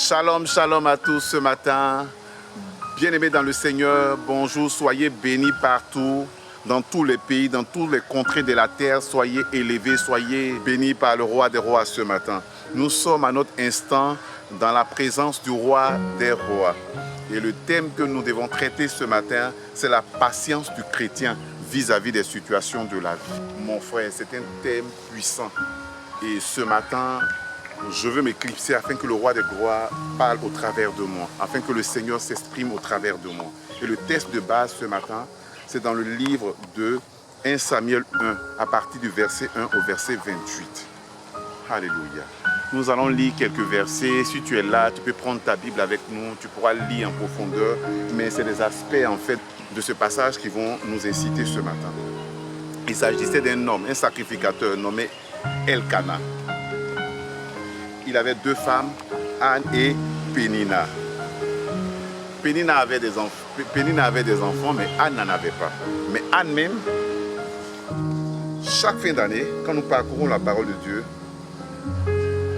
Shalom, shalom à tous ce matin. Bien-aimés dans le Seigneur, bonjour, soyez bénis partout, dans tous les pays, dans toutes les contrées de la terre. Soyez élevés, soyez bénis par le roi des rois ce matin. Nous sommes à notre instant dans la présence du roi des rois. Et le thème que nous devons traiter ce matin, c'est la patience du chrétien vis-à-vis des situations de la vie. Mon frère, c'est un thème puissant. Et ce matin, je veux m'éclipser afin que le roi des gloires parle au travers de moi, afin que le Seigneur s'exprime au travers de moi. Et le texte de base ce matin, c'est dans le livre de 1 Samuel 1, à partir du verset 1 au verset 28. Alléluia. Nous allons lire quelques versets. Si tu es là, tu peux prendre ta Bible avec nous, tu pourras lire en profondeur. Mais c'est des aspects en fait de ce passage qui vont nous inciter ce matin. Il s'agissait d'un homme, un sacrificateur nommé Elkana. Il avait deux femmes, Anne et Pénina. Pénina avait des enfants, mais Anne n'en avait pas. Mais Anne même, chaque fin d'année, quand nous parcourons la parole de Dieu,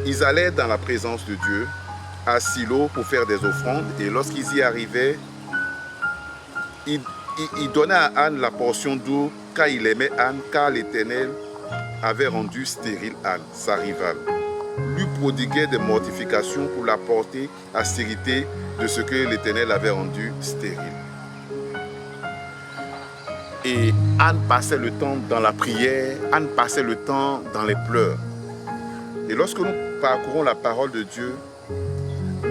ils allaient dans la présence de Dieu à Silo pour faire des offrandes. Et lorsqu'ils y arrivaient, ils donnaient à Anne la portion d'eau car il aimait Anne, car l'Éternel avait rendu stérile Anne, sa rivale. Lui prodiguait des mortifications pour la porter à stérité de ce que l'Éternel avait rendu stérile. Et Anne passait le temps dans la prière, Anne passait le temps dans les pleurs. Et lorsque nous parcourons la parole de Dieu,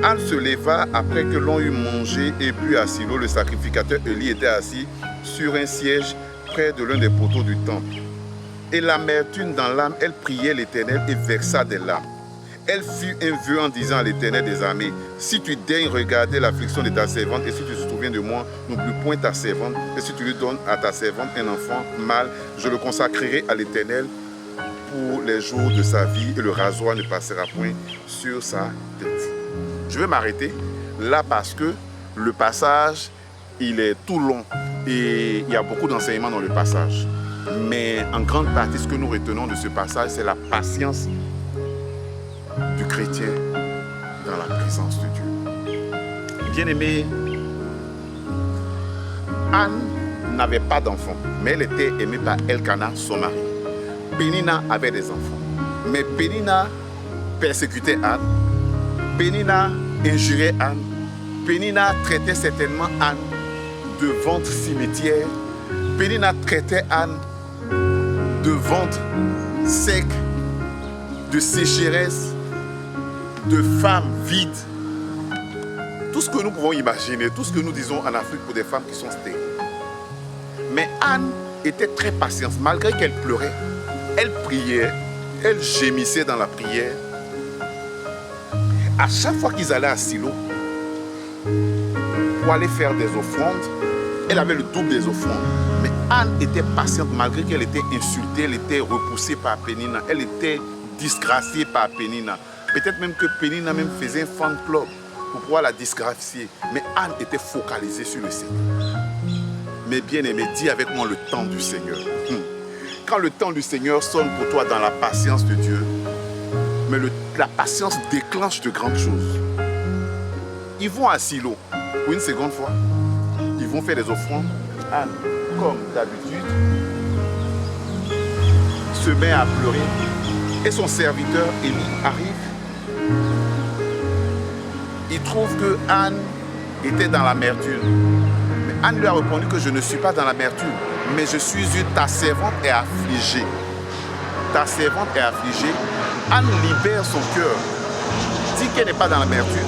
Anne se leva après que l'on eut mangé et bu à Silo. Le sacrificateur Élie était assis sur un siège près de l'un des poteaux du temple. Et l'amertume dans l'âme, elle priait l'Éternel et versa des larmes. Elle fit un vœu en disant à l'Éternel des armées, si tu daignes regarder l'affliction de ta servante et si tu te souviens de moi, n'oublie point ta servante, et si tu lui donnes à ta servante un enfant mâle, je le consacrerai à l'Éternel pour les jours de sa vie et le rasoir ne passera point sur sa tête. Je vais m'arrêter là parce que le passage, il est tout long et il y a beaucoup d'enseignements dans le passage. Mais en grande partie, ce que nous retenons de ce passage, c'est la patience du chrétien dans la présence de Dieu. Bien-aimé, Anne n'avait pas d'enfant, mais elle était aimée par Elkana, son mari. Pénina avait des enfants, mais Pénina persécutait Anne. Pénina injurait Anne. Pénina traitait certainement Anne de ventre cimetière. Pénina traitait Anne de ventre sec, de sécheresse, de femme vide. Tout ce que nous pouvons imaginer, tout ce que nous disons en Afrique pour des femmes qui sont stériles. Mais Anne était très patiente, malgré qu'elle pleurait. Elle priait, elle gémissait dans la prière. À chaque fois qu'ils allaient à Silo pour aller faire des offrandes, elle avait le double des offrandes. Mais Anne était patiente malgré qu'elle était insultée, elle était repoussée par Pénina, elle était disgraciée par Pénina. Peut-être même que Pénina même faisait un fan club pour pouvoir la disgracier. Mais Anne était focalisée sur le Seigneur. Mais bien aimé, dis avec moi le temps du Seigneur. Quand le temps du Seigneur sonne pour toi dans la patience de Dieu, mais la patience déclenche de grandes choses. Ils vont à Silo pour une seconde fois. Ils vont faire des offrandes. Anne, comme d'habitude, se met à pleurer. Et son serviteur, Élie, arrive. Il trouve que Anne était dans l'amertume. Mais Anne lui a répondu que je ne suis pas dans l'amertume, mais je suis ta servante est affligée. Ta servante est affligée. Anne libère son cœur. Dit qu'elle n'est pas dans l'amertume,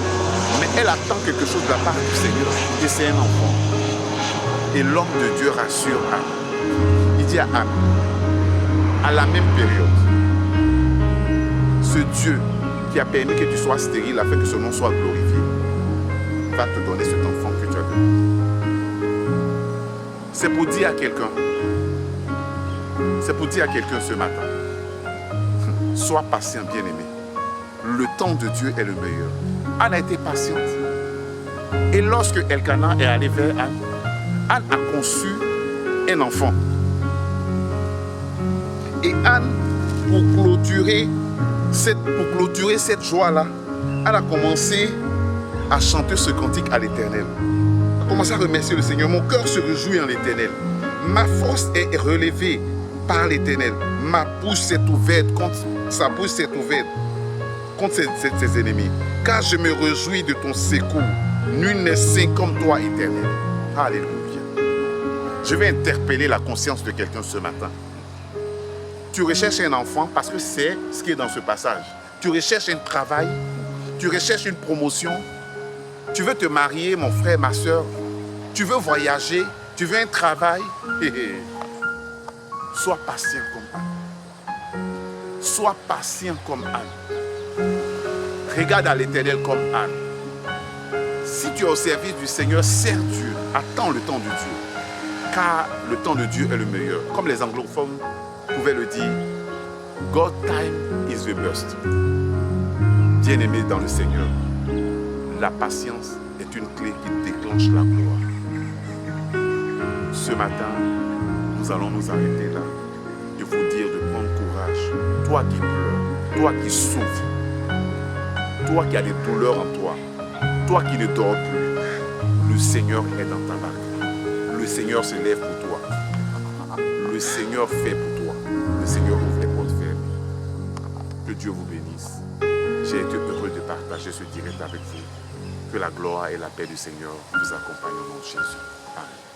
mais elle attend quelque chose de la part du Seigneur. Et c'est un enfant. Et l'homme de Dieu rassure Anne. Il dit à Anne, à la même période, ce Dieu qui a permis que tu sois stérile afin que son nom soit glorifié, va te donner cet enfant que tu as donné. C'est pour dire à quelqu'un, ce matin, sois patient, bien-aimé. Le temps de Dieu est le meilleur. Anne a été patiente. Et lorsque Elkana est allé vers Anne, Anne a conçu un enfant. Et Anne, pour clôturer cette joie-là, elle a commencé à chanter ce cantique à l'Éternel. Commencez à remercier le Seigneur. Mon cœur se réjouit en l'Éternel. Ma force est relevée par l'Éternel. Ma bouche s'est ouverte contre sa bouche s'est ouverte contre ses ennemis. Car je me réjouis de ton secours. Nul n'est saint comme toi, Éternel. Alléluia. Je vais interpeller la conscience de quelqu'un ce matin. Tu recherches un enfant parce que c'est ce qui est dans ce passage. Tu recherches un travail. Tu recherches une promotion. Tu veux te marier, mon frère, ma soeur. Tu veux voyager. Tu veux un travail. Sois patient comme Anne. Sois patient comme Anne. Regarde à l'Éternel comme Anne. Si tu es au service du Seigneur, sers Dieu. Attends le temps de Dieu. Car le temps de Dieu est le meilleur. Comme les anglophones pouvaient le dire, God time is the best. Bien-aimé dans le Seigneur, la patience est une clé qui déclenche la gloire. Ce matin, nous allons nous arrêter là et vous dire de prendre courage. Toi qui pleures, toi qui souffres, toi qui as des douleurs en toi, toi qui ne dors plus, le Seigneur est dans ta barque. Le Seigneur se lève pour toi. Le Seigneur fait pour toi. Le Seigneur ouvre les portes fermées. Que Dieu vous bénisse. J'ai été heureux de partager ce direct avec vous. Que la gloire et la paix du Seigneur vous accompagnent au nom de Jésus. Amen.